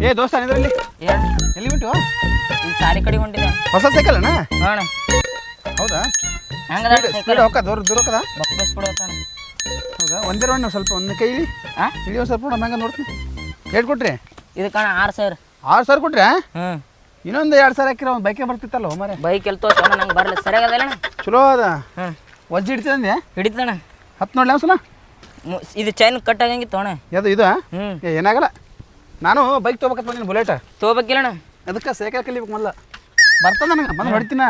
ಏ ದೋಸ್ತ ಇದರಲ್ಲಿ ಎಲ್ಲಿ ಬಿಟ್ಟು ಈ ಸಾಲಿ ಕಡೆ ಹೊಂಟಿದೆ. ಹೊಸ ಸೈಕಲ್ ಅಣ್ಣ? ನೋಡ ಹೌದಾ? ಹೆಂಗದ ಸ್ಪೀಡ್ ಹೋಗ ದೂರ ದೂರ ಹೋಗದ? ಬಸ್ ಬಿಡೋತಾನ. ಹೌದಾ? ಒಂದೇ ರೌಂಡ್ ಸ್ವಲ್ಪ ಒಂದು ಕೈ ಇಳಿ ಇಳಿ ಒಂದು ಸ್ವಲ್ಪ ನಮ್ಮ ಹೆಂಗೆ ನೋಡ್ತೀನಿ. ಎಷ್ಟು ಕೊಟ್ರಿ ಇದಕ್ಕೆ 6,000. 6,000 ಕೊಟ್ರಿ? ಇನ್ನೊಂದು 2,000 ಹಾಕಿರ ಒಂದು ಬೈಕೇ ಬರ್ತಿತ್ತಲ್ಲ ಮರೆ. ಬೈಕ್ ಎಲ್ಲಿ ತೋರ್ಸೋಣ ನಂಗೆ ಬರಲ್ಲ. ಸರಿಯಾಗದಲ್ಲ ಚಲೋ ಅದ. ವಜ್ಜಿ ಹಿಡಿತಂದೆ? ಹಿಡಿತಣ್ಣ. 10 ನೋಡ್ಲಿ ಅನ್ಸಲ? ಇದು ಚೈನ್ ಕಟ್ ಆಗಂಗಿತ್ತು ಅಣ್ಣ. ಅದು ಇದು ಏನಾಗಲ್ಲ. ನಾನು ಬೈಕ್ ತೊಗೋಬೇಕಂತ ಬಂದಿನಿ, ಬುಲೆಟ್ ತೊಗೋಬೇಕಿಲ್ಲಣ್ಣ. ಅದಕ್ಕೆ ಸೈಕಲ್ ಕಲಿಬೇಕು ಮೊದಲ. ಬರ್ತದ ನನಗೆ ಬಂದು ಹೊಡಿತೀನ.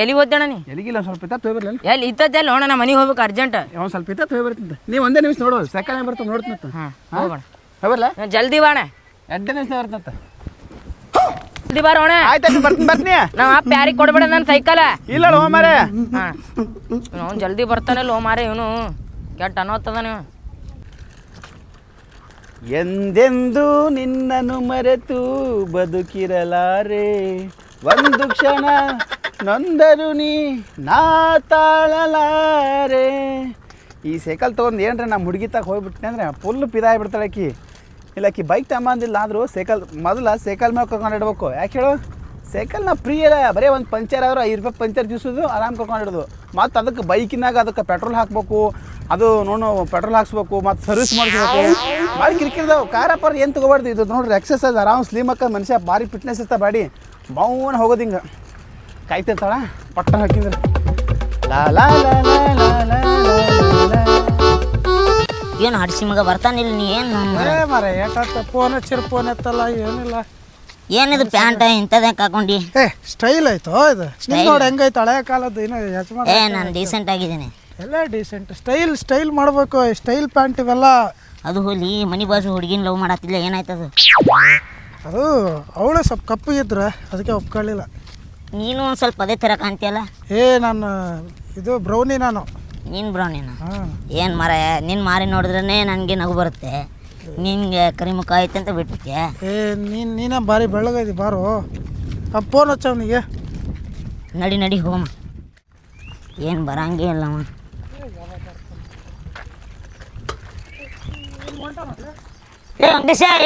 ಎಲ್ಲಿ ಹೋಗ್ತಣ್ಣ ನೀ? ಎಲ್ಲಿಗಿಲ್ಲ ಸ್ವಲ್ಪ ಇತ್ತ ತೊಗೊಬರ್ಲಿಲ್ಲ. ಎಲ್ಲಿ ಇತ್ತಲ್ಲ ಅಣ್ಣ, ನಾ ಮನೆಗೆ ಹೋಗ್ಬೇಕು ಅರ್ಜೆಂಟ್. ಒಂದು ಸ್ವಲ್ಪ ಇತ್ತ ತೊಗೊಬರ್ತೀನಿ. ನೀವು ಒಂದೇ ನಿಮಿಷ ನೋಡೋದು ಸೈಕಲ್ ಬರ್ತದೆ ನೋಡ್ತೀನಿ. ಹೋಗೋಣ. ಹೋಗ್ಬರ್ಲ? ಜಲ್ದಿ ಬಾಣ. 2 ನಿಮಿಷ ಬರ್ತಂತ. ಜಲ್ದಿ ಬಾರೋಣ. ಆಯ್ತು ಬರ್ತೀನಿ. ನಾವು ಅಪ್ಪ ಯಾರಿಗೆ ಕೊಡ್ಬೇಡ ನನ್ನ ಸೈಕಲ್. ಇಲ್ಲ ಲೋ ಮಾರೆ. ಅವ್ನು ಜಲ್ದಿ ಬರ್ತಾನೆ ಲೋ ಮಾರೆ. ಇವನು ಕೆಟ್ಟ ಅನ್ನೋತ್ತದ ನೀವು. ಎಂದೆಂದು ನಿನ್ನನ್ನು ಮರೆತು ಬದುಕಿರಲಾರೆ, ಒಂದು ಕ್ಷಣ ನೊಂದರು ನೀ ನಾ ತಾಳಲಾರೆ. ಈ ಸೈಕಲ್ ತೊಗೊಂಡು ಏನ್ರಿ ನಮ್ಮ ಹುಡುಗಿತಾಗ ಹೋಗ್ಬಿಟ್ಟಿನಿ ಅಂದರೆ ಫುಲ್ ಪಿದಾಗ್ಬಿಡ್ತಾಳೆ ಆಕಿ. ಇಲ್ಲ ಆಕಿ ಬೈಕ್ ತಗೊಂಬಂದಿಲ್ಲ ಆದರೂ ಸೈಕಲ್ ಮೊದಲ ಸೈಕಲ್ ಮೇಲೆ ಕರ್ಕೊಂಡು ಇಡ್ಬೇಕು. ಯಾಕೆ ಹೇಳು? ಸೈಕಲ್ನ ಫ್ರೀ ಇಲ್ಲ, ಬರೀ ಒಂದು ಪಂಚರ್ ಆದರೂ 5 ರೂಪಾಯಿ ಪಂಚರ್ ಜ್ಯೂಸೋದು ಆರಾಮ್ ಕರ್ಕೊಂಡು ಇಡೋದು. ಮತ್ತು ಅದಕ್ಕೆ ಬೈಕಿನಾಗ ಅದಕ್ಕೆ ಪೆಟ್ರೋಲ್ ಹಾಕಬೇಕು, ಅದು ನೋಡು ಪೆಟ್ರೋಲ್ ಹಾಕ್ಸ್ಬೇಕು, ಮತ್ತು ಸರ್ವಿಸ್ ಮಾಡಿಸ್ಬೇಕು. ಭಾರಿ ಕಿರಿಕಿರಿದಾವೆ. ಕಾರಪ್ಪ ಏನು ತೊಗೊಬಾರ್ದು. ಇದು ನೋಡ್ರಿ ಎಕ್ಸಸೈಸ್ ಆರಾಮ್ ಸ್ಲಿಮ್ ಹಾಕೋದು. ಮನುಷ್ಯ ಭಾರಿ ಫಿಟ್ನೆಸ್ ಇರ್ತಾ ಬಾಡಿ. ಮೌನ ಹೋಗೋದು ಹಿಂಗೆ ಕಾಯ್ತಿರ್ತಾಳ ಪಟ್ಟಣ ಹಾಕಿದ್ರೆ ಲಾ ಲಾ ಲಾ ಲಾ ಲಾ ಲಾ ಲಾ. ಏನು ಹಡ್ಸಿ ಮಗ ಬರ್ತಾನಿಲ್ಲ ನೀ? ಏನು ಮರ ಏಟಾತ ಫೋನ್ ಹಚ್ಚಿರ ಫೋನ್ ಎತ್ತಲ್ಲ, ಏನಿಲ್ಲ. ಏನಿದು ಪ್ಯಾಂಟ್ ಇಂಥದ್ದು ಯಾಕೆ ಹಾಕೊಂಡಿ? ಸ್ಟೈಲ್ ಆಯ್ತು ಇದು. ನೋಡಿ ಹೆಂಗೈತೆ ಹಳೆಯ ಕಾಲದ್ದು. ಇನ್ನು ಯಜಮಾನ ನಾನು ಡೀಸೆಂಟ್ ಆಗಿದ್ದೀನಿ. ಎಲ್ಲ ಡೀಸೆಂಟ್ ಸ್ಟೈಲ್ ಮಾಡಬೇಕು. ಸ್ಟೈಲ್ ಪ್ಯಾಂಟ್ ಇವೆಲ್ಲ. ಅದು ಹೋಲಿ ಮನಿ ಬಾಜು ಹುಡುಗಿನ ಲವ್ ಮಾಡತ್ತಿಲ್ಲ, ಏನಾಯ್ತದು? ಅದು ಅವಳು ಸ್ವಲ್ಪ ಕಪ್ಪಗಿದ್ರೆ ಅದಕ್ಕೆ ಒಪ್ಕೊಳ್ಳಿಲ್ಲ. ನೀನು ಒಂದು ಸ್ವಲ್ಪ ಅದೇ ಥರ ಕಾಣ್ತೀಯಲ್ಲ. ನಾನು ಇದು ಬ್ರೌನಿ. ನಾನು ನೀನು ಬ್ರೌನಿನ? ಏನು ಮರ ನಿನ್ನ ಮಾರಿ ನೋಡಿದ್ರೇ ನನಗೆ ನಗು ಬರುತ್ತೆ. ನಿನಗೆ ಕರಿಮುಖ ಐತೆ ಅಂತ ಬಿಟ್ಟಿದ್ದೆ. ನೀನೇ ಭಾರಿ ಬೆಳ್ಳಗೈತಿ. ಬಾರು ಫೋನ್ ಹಚ್ಚವನಿಗೆ. ನಡಿ ಹೋಮ. ಏನು ಬರಂಗೇ ಇಲ್ಲ ಅವ.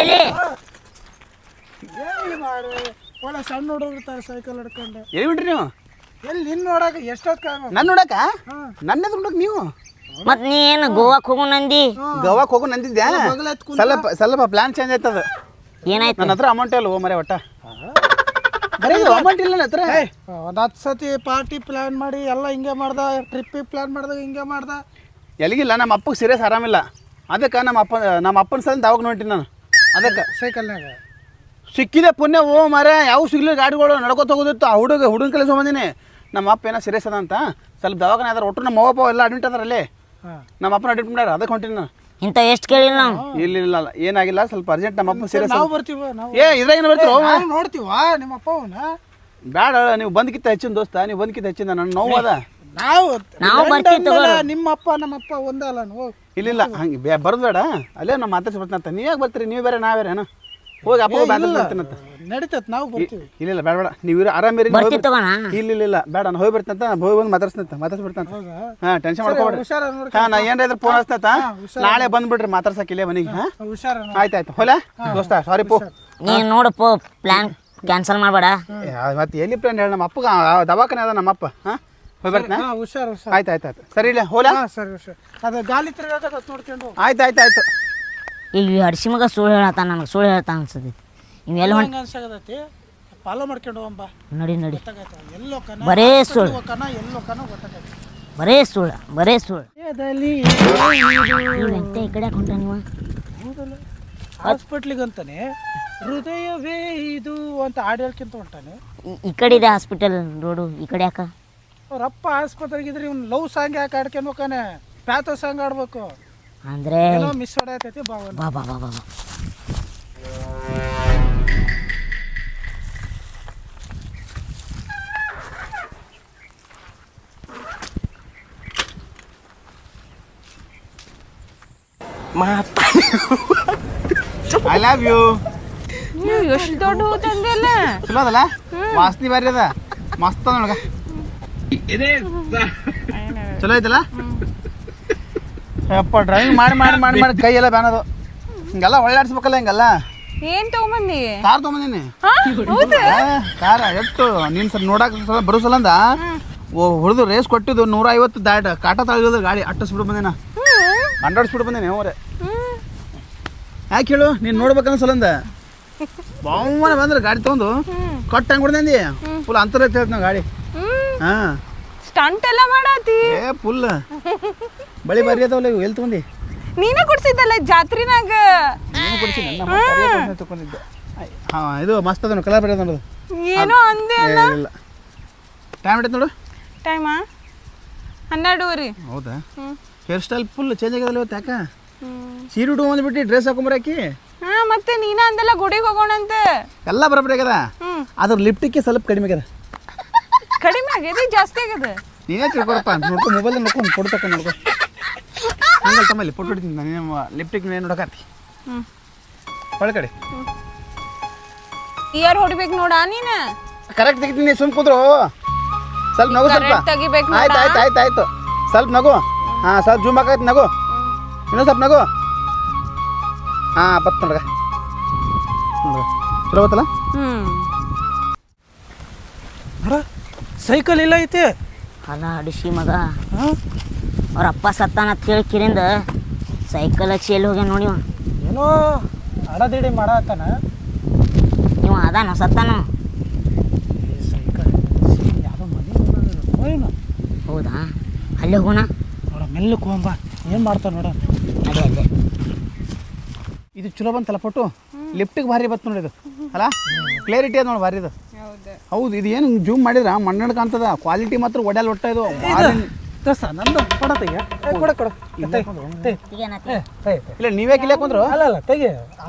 ಎಲ್ಲಿ ಒಳ್ಳೆ ಸಣ್ಣ ಹುಡುಗಿರ್ತಾರೆ ಸೈಕಲ್ ಹಿಡ್ಕೊಂಡು. ಎಲ್ಲಿ ಬಿಡ್ರಿ ನೀವು? ಎಲ್ಲಿ ನಿನ್ನ ನೋಡಕ ಎಷ್ಟೊತ್ತು ನನ್ನ ನೋಡಕ? ನನ್ನೆದು ನೋಡಕ್ ನೀವು? ಮತ್ತು ನೀ ಏನು ಗೋವಾಕ್ಕೆ ಹೋಗು ನಂದಿ? ಗೋವಾಕ್ಕೆ ಹೋಗು ನಂದಿದ್ದೆ. ಸ್ವಲ್ಪ ಪ್ಲಾನ್ ಚೇಂಜ್ ಆಯ್ತದ. ಏನಾಯ್ತು? ನನ್ನ ಹತ್ರ ಅಮೌಂಟ್ ಇಲ್ಲ ಮರೆ ಒಟ್ಟ. ಬರೀ ಅಮೌಂಟ್ ಇಲ್ಲ ನನ್ನ ಹತ್ರ. ಒಂದು 10 ಸತಿ ಪಾರ್ಟಿ ಪ್ಲ್ಯಾನ್ ಮಾಡಿ ಎಲ್ಲ ಹಿಂಗೆ ಮಾಡ್ದ. ಟ್ರಿಪ್ಪಿಗೆ ಪ್ಲ್ಯಾನ್ ಮಾಡ್ದಾಗ ಹಿಂಗೆ ಮಾಡ್ದ. ಎಲ್ಲಿಗಿಲ್ಲ, ನಮ್ಮ ಅಪ್ಪಗೆ ಸೀರಿಯಸ್ ಆರಾಮಿಲ್ಲ. ಅದಕ್ಕೆ ನಮ್ಮ ಅಪ್ಪನ ಸಲ ದವಾಗ ನೋಡ್ತೀನಿ ನಾನು. ಅದಕ್ಕೆ ಸೈಕಲ್ನಾಗ ಸಿಕ್ಕಿದೆ ಪುಣ್ಯ. ಓ ಮಾರ ಯಾವ ಸಿಗ್ಲಿ ಗಾಡಿಗಳು ನಡ್ಕೊತ ಹೋಗೋದಿತ್ತು. ಆ ಹುಡುಗನ ಕಲಿಸೋ ಬಂದಿನಿ. ನಮ್ಮ ಅಪ್ಪ ಏನೋ ಸೀರಿಯಸ್ ಅದ ಅಂತ ಸ್ವಲ್ಪ ದವಾಖಾನೆ ಅದಾರ. ಒಟ್ಟು ನಮ್ಮ ಅವ್ವ ಎಲ್ಲ ಅಡ್ಮಿಟ್ ಅದಾರಲ್ಲಿ. ನಮ್ಮ ಅಪ್ಪನ ಅಡ್ಮಿಟ್ ಮಾಡ್ಯಾರ. ಅದಕ್ಕೆ ಹೊಂಟೀನಿ ನಾನು. ಇಂಥ ಎಷ್ಟು ಕೇಳಿಲ್ಲ ನಾವು. ಇಲ್ಲ ಏನಾಗಿಲ್ಲ, ಸ್ವಲ್ಪ ಅರ್ಜೆಂಟ್. ನಮ್ಮ ಅಪ್ಪ ಸೀರಿಯಸ್. ನಾವು ಬರ್ತೀವ. ಇದ್ರಾಗ ಬರ್ತೀರ? ನೋಡ್ತೀವ ನಿಮ್ಮ ಅಪ್ಪ ಅವನ. ಬೇಡ, ನೀವು ಬಂದ್ಕಿಂತ ಹೆಚ್ಚಿನ ದೋಸ್ತ. ನೀವು ಬಂದ್ಕಿಂತ ಹೆಚ್ಚಿನ ನನ್ನ ನೋವು ಅದ. ನಾವು ಬರ್ತೀವಿ. ನಿಮ್ಮ ಅಪ್ಪ ನಮ್ಮಪ್ಪ ಒಂದಲ್ಲ. ಇಲ್ಲ ಹಂಗೆ ಬರೋದು ಬೇಡ. ಅಲ್ಲೇ ನಾವು ಮಾತಾಡ್ಸಿ ಬರ್ತೀನಂತ. ನೀವು ಯಾಕೆ ಬರ್ತೀರಿ? ನೀವು ಬೇರೆ ನಾವೇರೆ ಏನೋ ಹೋಗಿ ಅಪ್ಪ ಬರ್ತೀನಂತ. ನಡೀತತ್ ನಾವು ಬರ್ತೀವಿ. ಇಲ್ಲ ಬೇಡ ನೀವು ಆರಾಮಿರಿ. ಇಲ್ಲ ಬೇಡ, ನಾನು ಹೋಗಿ ಬರ್ತೀನಂತ. ಹೋಗಿ ಬಂದು ಮಾತಾಡ್ಸಿ ಬಿಡ್ತಾನೆ. ಹಾಂ, ಟೆನ್ಷನ್ ಮಾಡ್ಕೊಬೇಡ್ರಿ. ಹಾಂ, ನಾ ಏನಾರ ಫೋನ್ ಹಚ್ತಂತ ನಾಳೆ ಬಂದ್ಬಿಡ್ರಿ ಮಾತಾಡ್ಸಕ್ಕಿಲ್ಲ ಮನೆಗೆ. ಹಾಂ ಆಯ್ತಾಯ್ತು. ಹೋಲ ದೋಸ್ತ, ಸಾರಿ ಪೋ. ನೀನು ನೋಡಪ್ಪ ಪ್ಲ್ಯಾನ್ ಕ್ಯಾನ್ಸಲ್ ಮಾಡಬೇಡ. ಮತ್ತೆ ಎಲ್ಲಿ ಪ್ಲಾನ್ ಹೇಳಿ? ನಮ್ಮ ಅಪ್ಪಗೆ ದವಾಖಾನೆ ಅದ ನಮ್ಮ ಅಪ್ಪ. ಹಾಂ ಹೋಗಿ ಬರ್ತೀನಿ. ಹುಷಾರು. ಆಯ್ತು ಸರಿ. ಇಲ್ಲ ಹೋಲ. ಸರಿ ಅದು ಗಾಲಿ ತಿರುಗಾಕ ನೋಡ್ಕೊಂಡು. ಆಯ್ತು. ಈಗ ಹಡ್ಸಿ ಮಗ ಸುಳ್ಳು ಹೇಳತ್ತ, ನನಗೆ ಸುಳ್ಳು ಹೇಳ್ತಾ ಅನ್ಸತಿ. ಇವೆಲ್ಲ ಅನ್ಸಾಗತೈತಿ. ಫಾಲೋ ಮಾಡ್ಕೊಂಡು ಹೋಗಂಬ. ನಡಿ ಎಲ್ಲೋ ಬರೇ ಸುಳ್ಳು. ಬರೇ ಸುಳ್ಳು. ಈ ಕಡೆ ಹೊಂಟ ನೀವು ಹಾಸ್ಪಿಟ್ಲಿಗೆ ಅಂತಾನೆ ಹೃದಯವೇ ಇದು ಅಂತ ಹಾಡು ಹೇಳ್ಕೊಂತ ಹೊಂಟಾನೆ. ಈ ಕಡೆ ಇದೆ ಹಾಸ್ಪಿಟಲ್ ರೋಡು. ಈ ಕಡೆ ಯಾಕ? ಅವ್ರಪ್ಪ ಆಸ್ಪತ್ರೆಗಿದ್ರೆ ಇವ್ನು ಲವ್ ಸಾಂಗ್ ಯಾಕೆ ಆಡ್ಕೊಂಡು ಹೋಗಾನೆ? ಪ್ಯಾಥೋ ಸಾಂಗ್ ಆಡ್ಬೇಕು ಅಂದ್ರೆ ಮಿಸ್ ಹೊಡೆಯತೈತಿ. ಬಾ. I love you. ನೀವು ಎಷ್ಟು ದೊಡ್ಡ ಹೂ ತಂದಿಲ್ಲ. ಚಲೋ ಅದಲ್ಲ, ವಾಸನೆ ಬಾರಿ ಅದ, ಮಸ್ತ್ ಅದ ನೋಡ್ಗ. ಚಲೋ ಐತಲ್ಲ. ಯಪ್ಪ ಡ್ರೈವಿಂಗ್ ಮಾಡಿ ಮಾಡಿ ಮಾಡಿ ಮಾಡಿ ಕೈ ಎಲ್ಲ ಬ್ಯಾನದು. ಹಿಂಗೆಲ್ಲ ಒಳ್ಳಾಡ್ಸ್ಬೇಕಲ್ಲ ಹಿಂಗೆಲ್ಲ. ಏನ್ ತಗೊಂಬಂದಿ? ಕಾರ್ ತೊಗೊಂಬಂದಿನಿ. ಹೌದಾ? ಕಾರ ಎಷ್ಟು ನೀನು ಸರ್ ನೋಡಕ್ಕೆ ಬರೋ ಸಲಂದ ಹೊಡೆದು ರೇಸ್ ಕೊಟ್ಟಿದ್ದು 150 ದಾಟ ಕಾಟ ತಳಿಯೋದು ಗಾಡಿ ಅಟ್ಟಿಸ್ಬಿಟ್ಟು ಬಂದೇನ, ಅಂಡಾಡಿಸ್ಬಿಟ್ಟು ಬಂದೇನೆ ಅವರೇ. ಯಾಕೆ ಹೇಳು, ನೀನು ನೋಡ್ಬೇಕನ್ನ ಸಲಂದ ಬಾವನ ಬಂದ್ರೆ ಗಾಡಿ ತೊಗೊಂಡು ಕಟ್ ಹಂಗೆ ಬಿಡ್ದಂದಿ ಫುಲ್ ಅಂತರ ಹೇಳ್ತ ನಾವು ಗಾಡಿ. ಹಾಂ ಸ್ಟಂಟ್ ಎಲ್ಲ ಮಾಡಾತಿ. ಏ ಫುಲ್ ಬಳಿ ಬರಿ ಅದಾವಲ್ಲ ಇವು. ಎಲ್ಲಿ ತೊಗೊಂಡಿ? ನೀನೇ ಕೊಡ್ಸಿದ್ದಲ್ಲ ಜಾತ್ರಿನಾಗ. ನೀನು ಕೊಡಿಸಿ ನನ್ನ ತಗೊಂಡಿದ್ದೆ. ಹಾಂ ಇದು ಮಸ್ತ್ ಅದ ಕಲರ್ ಬರಿ ಅದ ನೋಡೋದು. ಏನೋ ಅಂದೆ ಅಲ್ಲ. ಇಲ್ಲ ಟೈಮ್ ಇಡೈತೆ ನೋಡು. ಟೈಮಾ 12:30. ಹೌದಾ? ಹೇರ್ ಸ್ಟೈಲ್ ಫುಲ್ ಚೇಂಜ್ ಆಗ್ಯದಲ್ಲ ಇವತ್ತು. ಯಾಕೆ ಸೀರೆ ಉಟ್ಟು ಬಂದ್ಬಿಟ್ಟು ಡ್ರೆಸ್ ಹಾಕೊಂಬರಾಕಿ? ಹಾ ಮತ್ತೆ ನೀನ ಅಂದೆಲ್ಲ ಗುಡಿಗೆ ಹೋಗೋಣಂತ. ಎಲ್ಲ ಬರೋಬ್ಬರಿ ಆಗ್ಯದ. ಅದ್ರ ಲಿಪ್ಟಿಕ್ಕೆ ಸ್ವಲ್ಪ ಕಡಿಮೆ ಆಗ್ಯದ. ಕಡಿಮೆ ಆಗ್ಯದ ಜಾಸ್ತಿ ಆಗ್ಯದ? ನೀನೇ ತಿಳ್ಕೊಡಪ್ಪ. ನೋಡ್ಕೊ ಮೊಬೈಲ್ ನೋಡ್ಕೊಂಡು ಫೋಟೋ ತಕೊಂಡು ನೋಡ್ಕೊ. ಹಂಗಲ್ಲ ತಮ್ಮಲ್ಲಿ ಫೋಟೋ ಹೊಡಿತೀನಿ ನಾನು. ಲಿಪ್ಟಿಕ್ ಏನು ನೋಡಕತ್ತಿ ಒಳ ಕಡೆ ಇಯರ್ ಹೊಡಿಬೇಕು ನೋಡ ನೀನು. ಕರೆಕ್ಟ್ ತೆಗಿತೀನಿ. ಸುಮ್ ಕೂತ್ರು ಸ್ವಲ್ಪ ನಗು. ಸ್ವಲ್ಪ ತೆಗಿಬೇಕು. ಆಯ್ತು ಆಯ್ತು ಆಯ್ತು ಆಯ್ತು. ಸ್ವಲ್ಪ ನಗು. ಹಾಂ ಸ್ವಲ್ಪ ಜೂಮ್ ಹಾಕೈತಿ ನಗು. ಇನ್ನೂ ಸ್ವಲ್ಪ ನಗು. ಹಾಂ ಬತ್ತು ನೋಡ್ಗ. ನೋಡ್ಗ ಚಲೋ ಗೊತ್ತಲ್ಲ. ಸೈಕಲ್ ಇಲ್ಲ ಐತಿ. ಅದ ಅಡಿಸಿ ಮಗ ಅವ್ರ ಅಪ್ಪ ಸತ್ತಾನ ಅಂತ ಹೇಳಿ ಕಿರಿಂದ ಸೈಕಲ್ ಹಚ್ಚಿ ಎಲ್ಲಿ ಹೋಗ್ಯಾನ ನೋಡಿ. ಏನೋ ಅಡದಿಡಿ ಮಾಡತ್ತಾನ. ಇವ ಅದಾನ ಸತ್ತಾನ. ಸೈಕಲ್ ಯಾವುದೋ ಮನೆ ಹೌದಾ? ಅಲ್ಲಿ ಹೋಗೋಣ. ನೋಡ ಮೆಲ್ಲಕ್ಕೆ ಹೋಗಂಬ. ಏನು ಮಾಡ್ತಾವ ನೋಡ. ಅದೇ ಅದೇ ಇದು ಚಲೋ ಬಂತಲ್ಲ ಫೋಟೋ. ಲಿಫ್ಟಿಗೆ ಭಾರಿ ಬತ್ತು ನೋಡಿ ಇದು ಅಲ್ಲ. ಕ್ಲಿಯರಿಟಿ ಅದ ನೋಡಿ ಭಾರಿ ಇದು. ಹೌದು ಇದು ಏನು ಜೂಮ್ ಮಾಡಿದ್ರ ಮಣ್ಣು ಕಾಣ್ತದ. ಕ್ವಾಲಿಟಿ ಮಾತ್ರ ಒಡ್ಯಾಲ್ ಒಟ್ಟ ಇದು. ನಂದು ಕೊಡ ತೆಗೆ. ಕೊಡ ಕೊಡ. ಇಲ್ಲ ನೀವೇ ಕಿಲಿಯಾಕ ಬಂದ್ರು. ಅಲ್ಲ ಅಲ್ಲ ತೆಗೆ.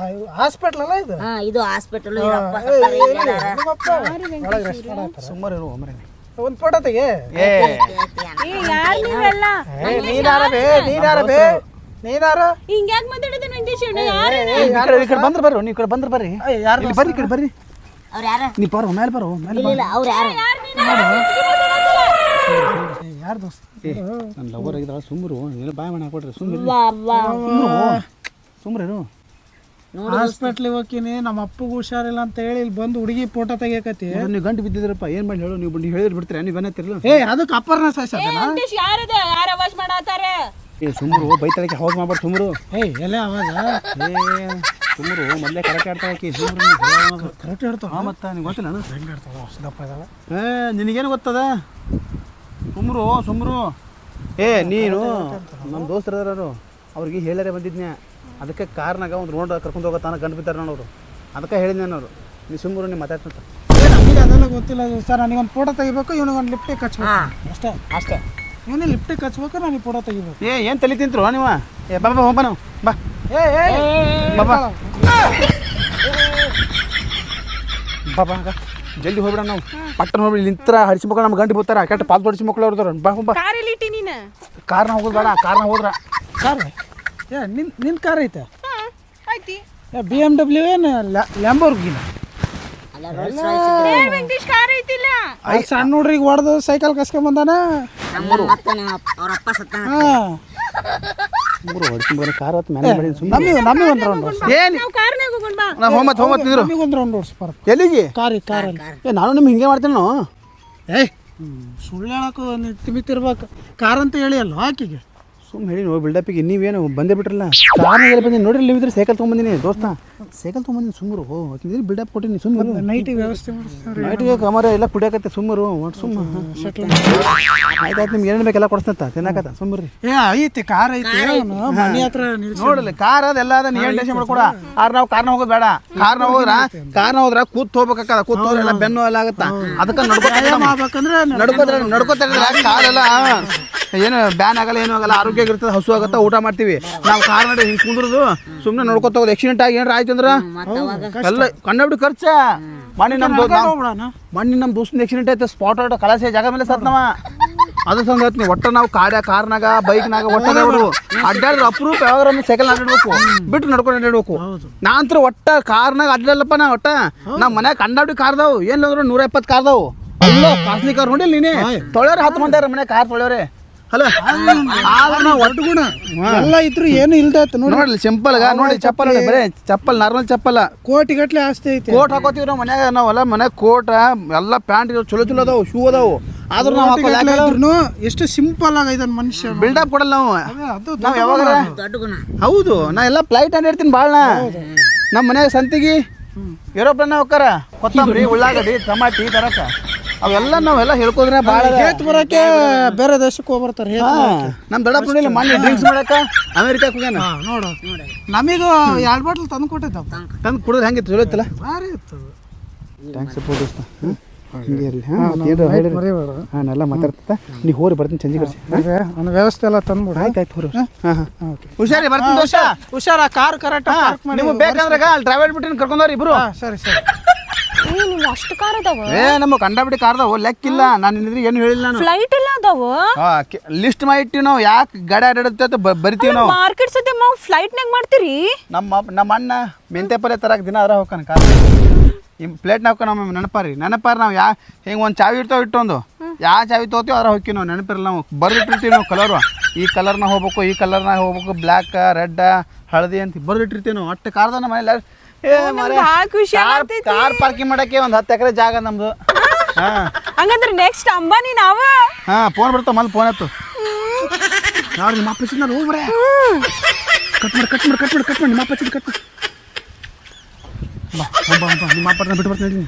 ಹಾಸ್ಪಿಟ್ಲ್ ಅಲ್ಲ ಇದು. ಹಾಂ ಇದು ಹಾಸ್ಪಿಟಲ್. ಸುಮಾರು ಇರು ಮರೆ. ಒಂದು ಫೋಟೋ ತೆಗೆ. ಏ ಯಾರು ನೀವೆಲ್ಲ? ನೀನಾರ ಬೇ ನೀನಾರ ಬೇ ನೀನಾರ ಹಿಂಗ್ಯಾಕ್ ಮಾತಾಡಿದ ನಂಜೇಶ್? ಈ ಕಡೆ ಬಂದ್ರೆ ಬರ್ರಿ. ನೀವು ಈ ಕಡೆ ಬಂದ್ರೆ ಬರ್ರಿ. ಯಾರು ಇಲ್ಲಿ ಬರ್ರಿ. ಈ ಕಡೆ ಬರ್ರಿ. ಅವ್ರು ಯಾರ? ನೀ ಬರೋ ಮೇಲೆ ಬರೋ ಮೇಲೆ. ಇಲ್ಲ ಅವ್ರು ಯಾರು? ಯಾರು ದೋಸ್ತ? ನನ್ನ ಲವರ್ ಆಗಿದ್ದಾಳ. ಸುಮ್ಮರು ಏನು ಬಾಯ್ ಮನೆ ಹಾಕೊಡ್ರಿ. ಸುಮ್ಮರು ಸುಮ್ಮರು ಹಾಸ್ಪಿಟ್ಲಿಗೆ ಹೋಗ್ತೀನಿ. ನಮ್ಮ ಅಪ್ಪಗೆ ಹುಷಾರಿಲ್ಲ ಅಂತ ಹೇಳಿ ಇಲ್ಲಿ ಬಂದು ಹುಡುಗಿ ಫೋಟೋ ತೆಗಿಯಕತ್ತಿ. ನೀವು ಗಂಟು ಬಿದ್ದಿದ್ರಪ್ಪ. ಏನು ಮಾಡಿ ಹೇಳು. ನೀವು ಹೇಳಿದ್ರೆ ಬಿಡ್ತೀರಾ? ನೀವು ಬನ್ನತ್ತಿರಲ್ಲ. ಅದಕ್ಕೆ ಅಪ್ಪರ್ನ ಸಾಯ್ಸತ್ತನ. ಯಾರದ ಯಾರು ಅವಾಜ್ ಮಾಡಾತಾರೆ? ಸುಮ್ಮರು ಬೈತಾಳಕ್ಕೆ ಹೌಸ್ ಮಾಡ್ಬಾರ್ದು. ಸುಮ್ಮರು ಎಲ್ಲ ಅವಾಗ ಸುಮ್ಮರು ಮೊದಲೇ ಕರೆಕ್ಟ್ ಆಡ್ತಾಳೆ. ಸುಮ್ಮರು ಕರೆಕ್ಟ್ ಹೇಳ್ತಾವ. ಹಾಂ ಮತ್ತು ನಿಂಗೆ ಗೊತ್ತಿಲ್ಲ ನಾನು ಹೆಂಗೆ ಹೇಳ್ತಾವ ದಪ್ಪ ಇದ್ದಾಳ. ನಿನಗೇನು ಗೊತ್ತದ? ಸುಮ್ಮರು ನೀನು ನಮ್ಮ ದೋಸ್ತರದಾರು ಅವ್ರಿಗೆ ಹೇಳರೇ ಬಂದಿದ್ನ್ಯಾ. ಅದಕ್ಕೆ ಕಾರ್ನಾಗ ಒಂದು ರೋಡ್ ಕರ್ಕೊಂಡು ಹೋಗತ್ತಾನ ಗಂಟು ಬಿದ್ದಾರೆ ನೋಡೋರು. ಅದಕ್ಕೆ ಹೇಳಿದ್ನೆ ನಾನು. ನೀ ಸುಮ್ಮರು ನೀವು ಮಾತಾಡ್ತಂತ. ನಮಗೆ ಅದೆಲ್ಲ ಗೊತ್ತಿಲ್ಲ ಸರ್. ನನಗೊಂದು ಫೋಟೋ ತೆಗಿಬೇಕು. ಇವನಿಗೊಂದು ಲಿಫ್ಟಿಗೆ ಹಚ್ಬೇಕು ಅಷ್ಟೇ ಅಷ್ಟೇ. ಇವನೇ ಲಿಫ್ಟಿಗೆ ಹಚ್ಬೇಕು. ನನಗೆ ಫೋಟೋ ತೆಗಿಬೇಕು. ಏನು ತಲೆ ತಿಂತರು ನೀವು? ಬಾ ಬಾ ಹೋಗ್ಬಾ ನಾವು ಬಾ. ಬಾಬಾ ಬಾಬಾ ಜಲ್ದಿ ಹೋಗ್ಬಿಡ. ನಾವು ಪಟ್ಟಣ ಹೋಗ್ಬಿಡಿ. ನಿಂತರ ಹಡಿಸಿ ಮಕ್ಕಳು ನಮ್ಮ ಗಂಟು ಬೋತಾರ. ಕೆಟ್ಟ ಪಾಲ್ ಹೊಡಿಸಿ ಮಕ್ಕಳು ಅವ್ರದಾರ. ಬಾ ಬಾ. ಕಾರಲ್ಲಿ ಇಟ್ಟಿ ನೀನು? ಕಾರ್ನ ಹೋಗೋದು ಬೇಡ. ಕಾರ್ನ ಹೋದ್ರ ಕಾರ್ ನಿನ್ನ ಕಾರ್ ಐತೆ. ಆಯ್ತಿ. BMW ಏನು ಲ್ಯಾಂಬೋರ್ಗಿನ? ವೆಂಕಟೇಶ್ ಕಾರ್ ಐತಿಲ್ಲ. ಸಣ್ಣ ನೋಡ್ರಿಗೆ ಹೊಡೆದು ಸೈಕಲ್ ಕಸ್ಕೊಂಬಂದಾನ. ಮತ್ತೆ ಅವ್ರ ಅಪ್ಪ ಸತ್ತಾನ. ಹಾಂ ಹೊಡಿಸಿ ಮಗನ ಕಾರ್ ಹೊತ್ತು ಮೇಲೆ ಮಾಡಿ ಸುಮ್ಮನೆ ನಮಗೆ ಒಂದು ರೌಂಡ್ ಓಡಿಸ್. ಏನು ನಾವು ಕಾರ್ನಾಗ ಹೋಗೋಣ ಬಾ. ನಾವು ಹೋಮತ್ ನಿಂದ್ರು. ನಮಗೆ ಒಂದು ರೌಂಡ್ ಓಡಿಸ್ ಬರ. ಎಲ್ಲಿಗೆ? ಕಾರಲ್ಲಿ. ನಾನು ನಿಮ್ಗೆ ಹಿಂಗೆ ಮಾಡ್ತೇನೆ ನಾವು. ಸುಳ್ಳು ಹೇಳಕ್ಕೂ ತಿಮಿತಿರ್ಬೇಕು. ಕಾರ್ ಅಂತ ಹೇಳಿ ಅಲ್ಲ ಆಕಿಗೆ. ಸುಮ್ಮನೆ ಹೇಳಿ ನೋಡಿ ಬಿಲ್ಡಪ್ಪಿಗೆ. ನೀವೇನು ಬಂದೇ ಬಿಟ್ರಲ್ಲ. ಕಾರ್ನಾಗ ಎಲ್ಲಿ ಬಂದೀನಿ ನೋಡ್ರಿ. ನೀವಿದ್ರೆ ಸೈಕಲ್ ತೊಗೊಂಬಂದಿನಿ ದೋಸ್ತ. ಸೈಕಲ್ ತೊಗೊಂಬಂದಿನಿ. ಸುಮ್ಮರು ಬಿಲ್ಡಪ್ ಕೊಟ್ಟಿನಿ. ಸುಮ್ಮರು ನೈಟಿಗೆ ವ್ಯವಸ್ಥೆ ಮಾಡಿಸ್ತಾರೆ. ನೈಟಿಗೆ ಕಮರ ಎಲ್ಲ ಕುಡಿಯಾಕತ್ತೆ. ಸುಮ್ಮರು ಸುಮ್ಮ ಆಯ್ತಾಯ್ತು. ನಿಮ್ಗೆ ಏನೇನು ಬೇಕೆಲ್ಲ ಕೊಡಿಸ್ತಂತ ತಿನ್ನಾಕತ್ತ. ಸುಮ್ಮರಿ ಐತಿ ಕಾರ್ ಐತಿ. ಮನೆ ಹತ್ರ ನೋಡಲ್ಲ ಕಾರ್ ಅದೆಲ್ಲ ಅದ. ನೀ ಏನು ಟೆನ್ಷನ್ ಮಾಡ್ಕೊಡ. ಆದ್ರೆ ನಾವು ಕಾರ್ನ ಹೋಗೋದು ಬೇಡ. ಕಾರ್ನ ಹೋದ್ರ ಕೂತ್ ಹೋಗ್ಬೇಕಾಗದ. ಕೂತ್ ಹೋದ್ರೆ ಎಲ್ಲ ಬೆನ್ನು ಎಲ್ಲ ಆಗತ್ತ. ಅದಕ್ಕೆ ನಡ್ಕೋತಾರೆ ಕಾಲೆಲ್ಲ ಏನು ಬ್ಯಾನ್ ಆಗಲ್ಲ, ಏನೂ ಆಗಲ್ಲ. ಆರೋಗ್ಯ ಇರ್ತದೆ, ಹಸು ಆಗುತ್ತಾ, ಊಟ ಮಾಡ್ತೀವಿ. ನಾವು ಕಾರ್ ನಡಿ ಹಿಂಗೆ ಕುಂದ್ರದು ಸುಮ್ಮನೆ ನೋಡ್ಕೊತ ಹೋಗೋದು. ಆಕ್ಸಿಡೆಂಟ್ ಆಗಿ ಏನಾರ ಆಯ್ತು ಅಂದ್ರೆ ಎಲ್ಲ ಕಣ್ಣಬಿಡಿ ಖರ್ಚ. ಮಣ್ಣಿ ನಮ್ಮ ದೋಸ್ತಿನ ಆಕ್ಸಿಡೆಂಟ್ ಆಯ್ತು. ಸ್ಪಾಟ್ ಔಟ್ ಕಳಸೆ ಜಾಗ ಮೇಲೆ ಸತ್ನವ. ಅದು ಸಂದ ಹೇಳ್ತೀನಿ ಒಟ್ಟ ನಾವು ಕಾರ್ನಾಗ ಬೈಕ್ನಾಗ ಒಟ್ಟ ಅಡ್ಡಾಡಿದ್ರೆ ಅಪರೂಪ ಯಾವಾಗ ಸೈಕಲ್ ಅಡ್ಡಾಡ್ಬೇಕು ಬಿಟ್ಟು ನಡ್ಕೊಂಡು ಅಡ್ಡಾಡ್ಬೇಕು. ನಾ ಅಂತರ ಒಟ್ಟ ಕಾರ್ನಾಗ ಅಡ್ಡಾಡಲ್ಲಪ್ಪ ನಾ ಒಟ್ಟ ನಮ್ಮ ಮನ್ಯಾಗ ಕಂಡಾಬಿಟ್ಟು ಕಾರ್ದಾವು ಏನಿಲ್ಲ 120 ಕಾರ್ದಾವು ಅಲ್ಲ ಕಾಸ್ಟ್ಲಿ ಕಾರ್ ನೋಡಿಲ್ಲ ನೀನೆ ತೊಳೆಯೋರು 10 ಮಂದಿ ಮನೆ ಕಾರ್ ತೊಳೆಯೋರೆ ಅಲ್ಲ ಒಟ್ಟುಗುಣ ಎಲ್ಲ ಇದ್ರು ಏನು ಇಲ್ದಾಯ್ತು ನೋಡ್ಲಿ ಸಿಂಪಲ್ ನೋಡಿ ಚಪ್ಪಲ್ ಬರೇ ಚಪ್ಪಲ್ ನಾರ್ಮಲ್ ಚಪ್ಪಲ್ ಕೋಟಿಗಟ್ಲೆ ಆಸ್ತಿ ಐತಿ. ಕೋಟ್ ಹಾಕೋತೀವಿ ನಾವು ಮನ್ಯಾಗ ನಾವೆಲ್ಲ ಮನ್ಯಾಗ ಕೋಟ್ ಎಲ್ಲ ಪ್ಯಾಂಟ್ ಚಲೋ ಚಲೋ ಅದಾವು ಶೂ ಅದಾವು ಆದ್ರೂ ನಾವು ಹಾಕೋದ್ರೂ ಎಷ್ಟು ಸಿಂಪಲ್ ಆಗ ಇದನ್ನ ಮನುಷ್ಯ ಬಿಲ್ಡಪ್ ಕೊಡಲ್ಲ ನಾವು ಯಾವಾಗ ದೊಡ್ಡ ಗುಣ. ಹೌದು ನಾ ಎಲ್ಲ ಫ್ಲೈಟ್ ಅಡ್ಡಿರ್ತೀನಿ ಭಾಳ ನಮ್ಮ ಮನ್ಯಾಗ ಸಂತಿಗೆ ಏರೋಪ್ಲೇನ್ ಹೋಗ್ತಾರ ಕೊತ್ತಂಬರಿ ಉಳ್ಳಾಗಡ್ಡಿ ಟಮಾಟಿ ತರಕ ಅವೆಲ್ಲ ನಾವೆಲ್ಲ ಹೇಳ್ಕೋದ್ರೆ ಭಾಳ ಹೇತ್ ಬರಕ್ಕೆ ಬೇರೆ ದೇಶಕ್ಕೆ ಹೋಗ್ಬರ್ತಾರೆ. ನಮ್ಮ ದೊಡ್ಡಪ್ಪ ನೋಡಿಲ್ಲ ಮೊನ್ನೆ ಡ್ರಿಂಕ್ಸ್ ಮಾಡಕ ಅಮೇರಿಕಾಕ್ ಹೋಗ್ಯಾನ ನೋಡು ನಮಗೂ 2 ಬಾಟ್ಲ್ ತಂದು ಕೊಟ್ಟಿದ್ದಪ್ಪ. ತಂದು ಕುಡಿದ್ರೆ ಹೆಂಗಿತ್ತು ಚಲೋ ಇತ್ತಲ್ಲ. ಭಾರಿ ಇತ್ತು. ಥ್ಯಾಂಕ್ಸ್ ದೋಸ್ತ ಹಿಂಗೆ ಇರಲಿ ಹಾಂ ಎಲ್ಲ ಮಾತಾಡ್ತಾ ನೀವು ಹೋರಿ ಬರ್ತೀನಿ ಸಂಜೆ ಕರ್ಸಿ ಒಂದು ವ್ಯವಸ್ಥೆ ಎಲ್ಲ ತಂದ್ಬಿಡು. ಆಯ್ತು ಹೋರಿ ಹುಷಾರಿ ಬರ್ತೀನಿ ದೋಷ ಹುಷಾರ ಕಾರ್ ಕರೆಕ್ಟ್ ನಿಮ್ಗೆ ಬೇಕಂದ್ರೆ ಟ್ರಾವೆಲ್ ಬಿಟ್ಟು ಕರ್ಕೊಂಡವ್ರಿ ಇಬ್ರು. ಸರಿ ಸರಿ. ನಿಮ್ಗೆ ಅಷ್ಟು ಕಾರ್ ಅದಾವ? ನಮ್ಮ ಕಂಡಬಿಟ್ಟು ಕಾರ್ದವು ಲೆಕ್ಕಿಲ್ಲ ನಾನು ನಿನ್ನಿದ್ರೆ ಏನು ಹೇಳಿಲ್ಲ ನಾನು. ಫ್ಲೈಟ್ ಎಲ್ಲ ಅದಾವ? ಲಿಸ್ಟ್ ಮಾಡಿಟ್ಟಿವಿ ನಾವು ಯಾಕೆ ಗಾಡಿ ಆಡಾಡುತ್ತೆ ಅಂತ ಬರಿತೀವಿ ನಾವು. ಮಾರ್ಕೆಟ್ ಸದ್ಯ ನಾವು ಫ್ಲೈಟ್ನಾಗ ಮಾಡ್ತೀರಿ? ನಮ್ಮ ಅಣ್ಣ ಮೆಂತೆ ಪಲ್ಯ ತರಕ್ಕೆ ದಿನ ಅದ್ರ ಹೋಗ್ತಾನೆ ಕಾರ್ ಪ್ಲೇಟ್ನಾಗ ಹೋಗ್ಕ ನಮ್ಮ ನೆನಪಾರಿ ನಾವು ಹಿಂಗೆ ಒಂದು ಚಾವಿ ಇರ್ತಾವೆ ಇಟ್ಟೊಂದು ಯಾವ ಚಾವಿ ತೊಗೋತೀವಿ ಅದ್ರ ಹೋಗ್ತೀವಿ ನಾವು ನೆನಪಿರಲ್ಲ ನಾವು ಬರ್ದಿಟ್ಟಿರ್ತೀವಿ ನಾವು ಕಲರು ಈ ಕಲರ್ನಾಗ ಹೋಗ್ಬೇಕು ಈ ಕಲರ್ನಾಗ ಹೋಗ್ಬೇಕು ಬ್ಲ್ಯಾಕ್ ರೆಡ್ ಹಳದಿ ಅಂತ ಬರ್ದಿಟ್ಟಿರ್ತೀವಿ ನಾವು ಅಷ್ಟು ಕಾರ್ದ ನಮ್ಮ ಮನೇಲಿ ಕಾರ್ ಪಾರ್ಕಿಂಗ್ ಮಾಡಕ್ಕೆ ಒಂದು 10 ಎಕರೆ ಜಾಗ ನಮ್ದು. ಹಂಗಂದ್ರೆ ನೆಕ್ಸ್ಟ್ ಅಂಬಾನಿ ನಾವ? ಫೋನ್ ಬರ್ತಾವ ಮಲ್ಲಿ ಫೋನ್ ಆಯ್ತು ಯಾರು ನಿಮ್ಮ ಅಪ್ಪ ನಾನು ಹೋಗ್ಬರೇ ಕಟ್ ಮಾಡಿ ನಿಮ್ಮ ಅಪ್ಪ ಕಟ್ ಮಾಡಿ ನಿಮ್ಮ ಅಪ್ಪ ಬಿಟ್ಟು ಬರ್ತೀನಿ.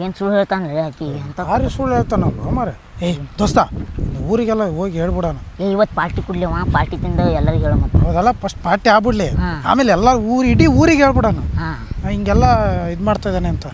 ಏನು ಸುಳ್ಳು ಹೇಳ್ತಾನೆ ಆಕಿ ಅಂತ? ಭಾರಿ ಸುಳ್ಳು ಹೇಳ್ತಾನಲ್ಲ ಮಾರೆ. ದೋಸ್ತ ಊರಿಗೆಲ್ಲ ಹೋಗಿ ಹೇಳ್ಬಿಡೋಣ. ಇವತ್ತು ಪಾರ್ಟಿ ಕೊಡ್ಲಿವ ಪಾರ್ಟಿ ತಿಂದ ಎಲ್ಲರಿಗೂ ಹೇಳ ಮತ್ತೆ. ಹೌದಲ್ಲ ಫಸ್ಟ್ ಪಾರ್ಟಿ ಆಗ್ಬಿಡ್ಲಿ ಆಮೇಲೆ ಎಲ್ಲ ಇಡೀ ಊರಿಗೆ ಹೇಳ್ಬಿಡೋಣ ಹಿಂಗೆಲ್ಲ ಇದು ಮಾಡ್ತಾ ಇದ್ದಾನೆ ಅಂತ.